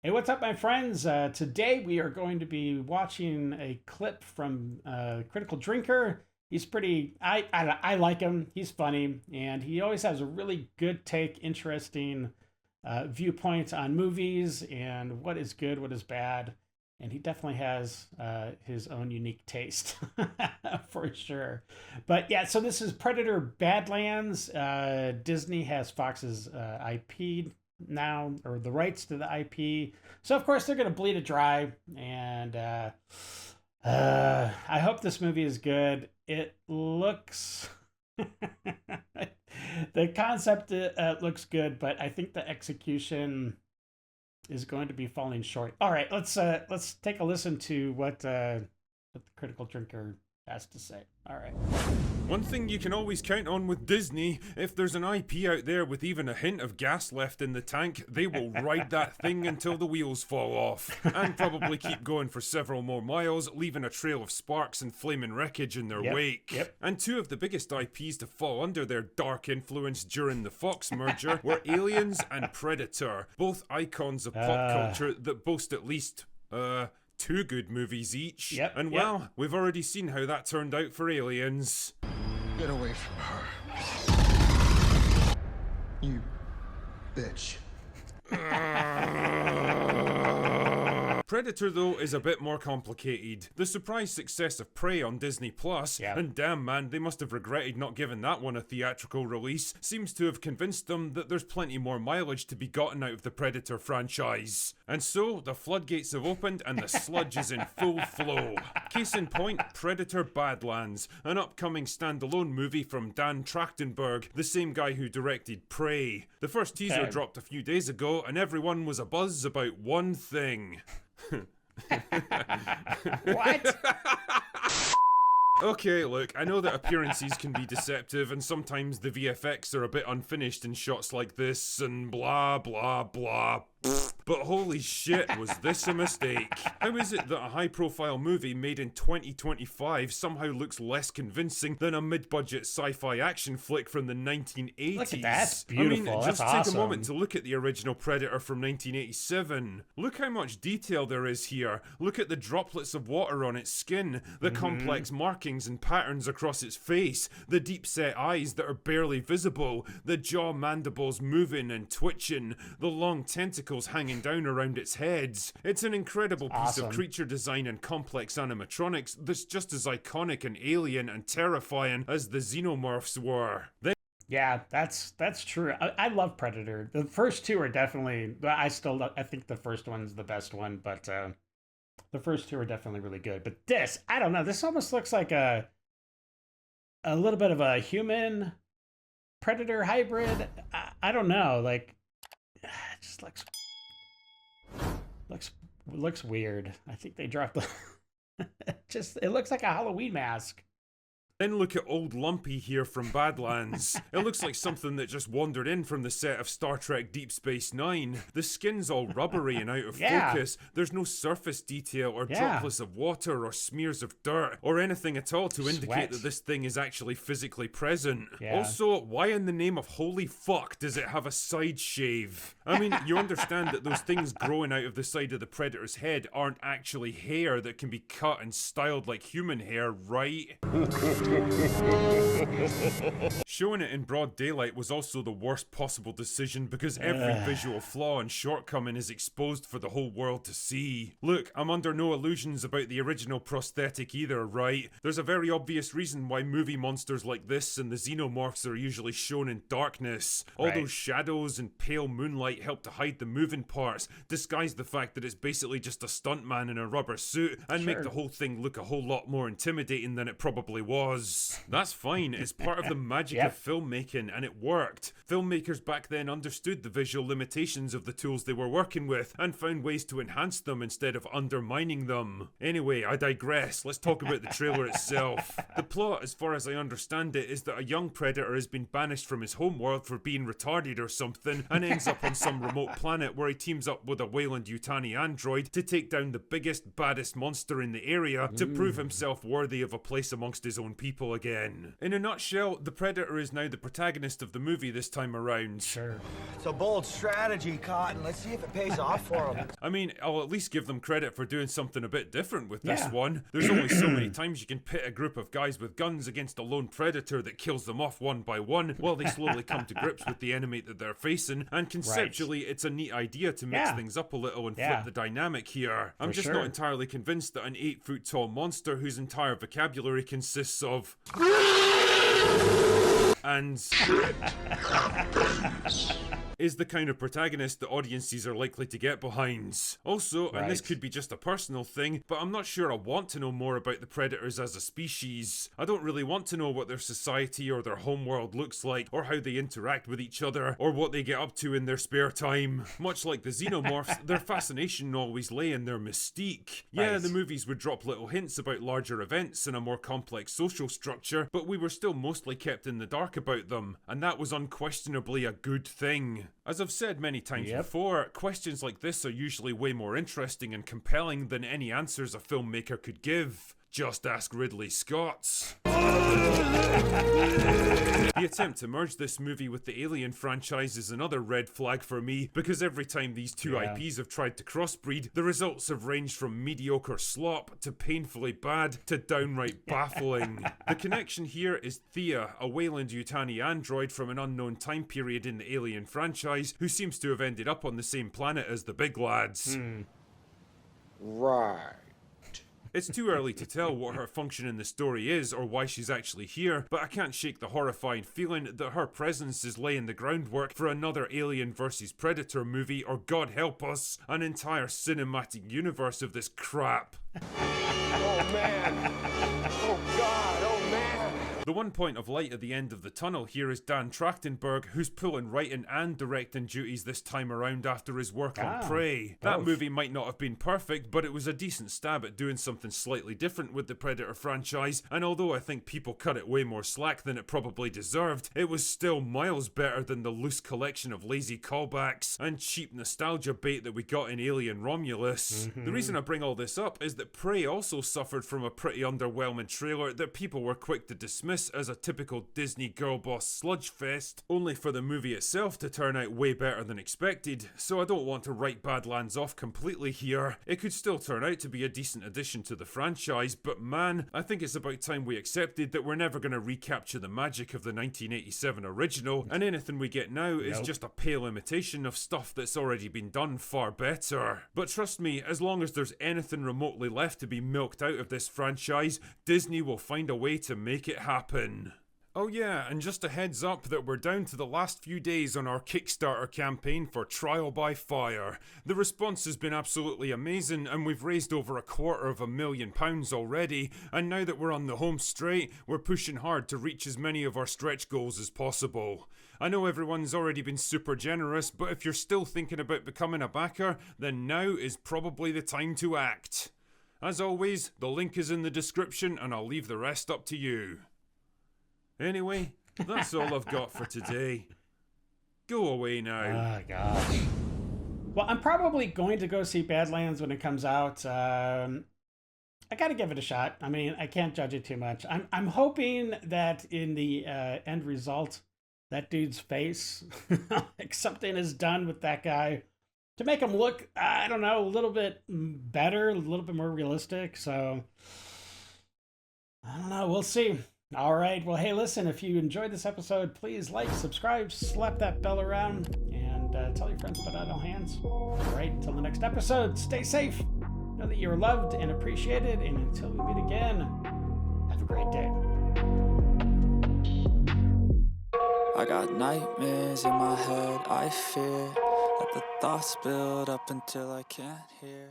Hey, what's up, my friends? Today we are going to be watching a clip from Critical Drinker. He's pretty. I like him. He's funny, and he always has a really good take, interesting viewpoint on movies and what is good, what is bad, and he definitely has his own unique taste for sure. But yeah, so this is Predator Badlands. Disney has Fox's IP now, or the rights to the IP. So of course they're gonna bleed it dry, and I hope this movie is good. It looks, the concept looks good, but I think the execution is going to be falling short. All right, let's take a listen to what the Critical Drinker has to say. All right. One thing you can always count on with Disney, if there's an IP out there with even a hint of gas left in the tank, they will ride that thing until the wheels fall off, and probably keep going for several more miles, leaving a trail of sparks and flaming wreckage in their wake. And two of the biggest IPs to fall under their dark influence during the Fox merger were Aliens and Predator, both icons of pop culture that boast at least, two good movies each. And well, we've already seen how that turned out for Aliens. Get away from her. You bitch. Predator, though, is a bit more complicated. The surprise success of Prey on Disney Plus, and damn man, they must have regretted not giving that one a theatrical release, seems to have convinced them that there's plenty more mileage to be gotten out of the Predator franchise. And so, the floodgates have opened and the sludge is in full flow. Case in point, Predator Badlands, an upcoming standalone movie from Dan Trachtenberg, the same guy who directed Prey. The first teaser dropped a few days ago and everyone was abuzz about one thing. What? Okay, look, I know that appearances can be deceptive and sometimes the VFX are a bit unfinished in shots like this and blah blah blah. But holy shit, was this a mistake? How is it that a high-profile movie made in 2025 somehow looks less convincing than a mid-budget sci-fi action flick from the 1980s? Look at that, that's beautiful. I mean, just that's take awesome. a moment to look at the original Predator from 1987. Look how much detail there is here. Look at the droplets of water on its skin, the complex markings and patterns across its face, the deep-set eyes that are barely visible, the jaw mandibles moving and twitching, the long tentacles hanging down around its heads. It's an incredible piece of creature design and complex animatronics that's just as iconic and alien and terrifying as the xenomorphs were. Yeah, that's true. I love Predator. The first two are definitely. I think the first one's the best one, but the first two are definitely really good. But this, I don't know. This almost looks like a little bit of a human Predator hybrid. I don't know. Like, it just looks weird. I think they dropped the. It looks like a Halloween mask. Then look at old Lumpy here from Badlands. It looks like something that just wandered in from the set of Star Trek Deep Space Nine. The skin's all rubbery and out of focus. There's no surface detail or droplets of water or smears of dirt or anything at all to indicate that this thing is actually physically present. Also, why in the name of holy fuck does it have a side shave? I mean, you understand that those things growing out of the side of the Predator's head aren't actually hair that can be cut and styled like human hair, right? Showing it in broad daylight was also the worst possible decision because every visual flaw and shortcoming is exposed for the whole world to see. Look, I'm under no illusions about the original prosthetic either, right? There's a very obvious reason why movie monsters like this and the xenomorphs are usually shown in darkness. All those shadows and pale moonlight help to hide the moving parts, disguise the fact that it's basically just a stuntman in a rubber suit, and make the whole thing look a whole lot more intimidating than it probably was. That's fine, it's part of the magic of filmmaking, and it worked. Filmmakers back then understood the visual limitations of the tools they were working with, and found ways to enhance them instead of undermining them. Anyway, I digress, let's talk about the trailer itself. The plot, as far as I understand it, is that a young predator has been banished from his homeworld for being retarded or something, and ends up on some remote planet where he teams up with a Weyland-Yutani android to take down the biggest, baddest monster in the area to prove himself worthy of a place amongst his own people. people again. In a nutshell, the Predator is now the protagonist of the movie this time around. Sure. It's a bold strategy, Cotton. Let's see if it pays off for them. I mean, I'll at least give them credit for doing something a bit different with this Yeah. one. There's only so many times you can pit a group of guys with guns against a lone predator that kills them off one by one while they slowly come to grips with the enemy that they're facing, and conceptually it's a neat idea to mix things up a little and flip the dynamic here. I'm just not entirely convinced that an 8-foot tall monster whose entire vocabulary consists of and is the kind of protagonist that audiences are likely to get behind. Also, and this could be just a personal thing, but I'm not sure I want to know more about the predators as a species. I don't really want to know what their society or their homeworld looks like, or how they interact with each other, or what they get up to in their spare time. Much like the xenomorphs, their fascination always lay in their mystique. Yeah, the movies would drop little hints about larger events and a more complex social structure, but we were still mostly kept in the dark about them, and that was unquestionably a good thing. As I've said many times before, questions like this are usually way more interesting and compelling than any answers a filmmaker could give. Just ask Ridley Scott. The attempt to merge this movie with the Alien franchise is another red flag for me, because every time these two IPs have tried to crossbreed, the results have ranged from mediocre slop to painfully bad to downright baffling. The connection here is Thea, a Weyland-Yutani android from an unknown time period in the Alien franchise, who seems to have ended up on the same planet as the big lads. Right. It's too early to tell what her function in the story is or why she's actually here, but I can't shake the horrifying feeling that her presence is laying the groundwork for another Alien vs Predator movie, or God help us, an entire cinematic universe of this crap. Oh, man. Oh, God. Oh, man. The one point of light at the end of the tunnel here is Dan Trachtenberg, who's pulling writing and directing duties this time around after his work on Prey. That movie might not have been perfect, but it was a decent stab at doing something slightly different with the Predator franchise, and although I think people cut it way more slack than it probably deserved, it was still miles better than the loose collection of lazy callbacks and cheap nostalgia bait that we got in Alien Romulus. The reason I bring all this up is that Prey also suffered from a pretty underwhelming trailer that people were quick to dismiss as a typical Disney girl boss sludge fest, only for the movie itself to turn out way better than expected, so I don't want to write Badlands off completely here. It could still turn out to be a decent addition to the franchise, but man, I think it's about time we accepted that we're never going to recapture the magic of the 1987 original, and anything we get now is just a pale imitation of stuff that's already been done far better. But trust me, as long as there's anything remotely left to be milked out of this franchise, Disney will find a way to make it happen. Oh yeah, and just a heads up that we're down to the last few days on our Kickstarter campaign for Trial by Fire. The response has been absolutely amazing, and we've raised over £250,000 already, and now that we're on the home straight, we're pushing hard to reach as many of our stretch goals as possible. I know everyone's already been super generous, but if you're still thinking about becoming a backer, then now is probably the time to act. As always, the link is in the description, and I'll leave the rest up to you. Anyway, that's all I've got for today. Go away now. Oh, gosh. Well, I'm probably going to go see Badlands when it comes out. I gotta give it a shot. I mean, I can't judge it too much. I'm hoping that in the end result, that dude's face, like something is done with that guy to make him look, I don't know, a little bit better, a little bit more realistic. So, I don't know. We'll see. All right. Well, hey, listen, if you enjoyed this episode, please like, subscribe, slap that bell around, and tell your friends about Idle Hands. All right. Until the next episode, stay safe. Know that you're loved and appreciated. And until we meet again, have a great day. I got nightmares in my head, I fear. Let the thoughts build up until I can't hear.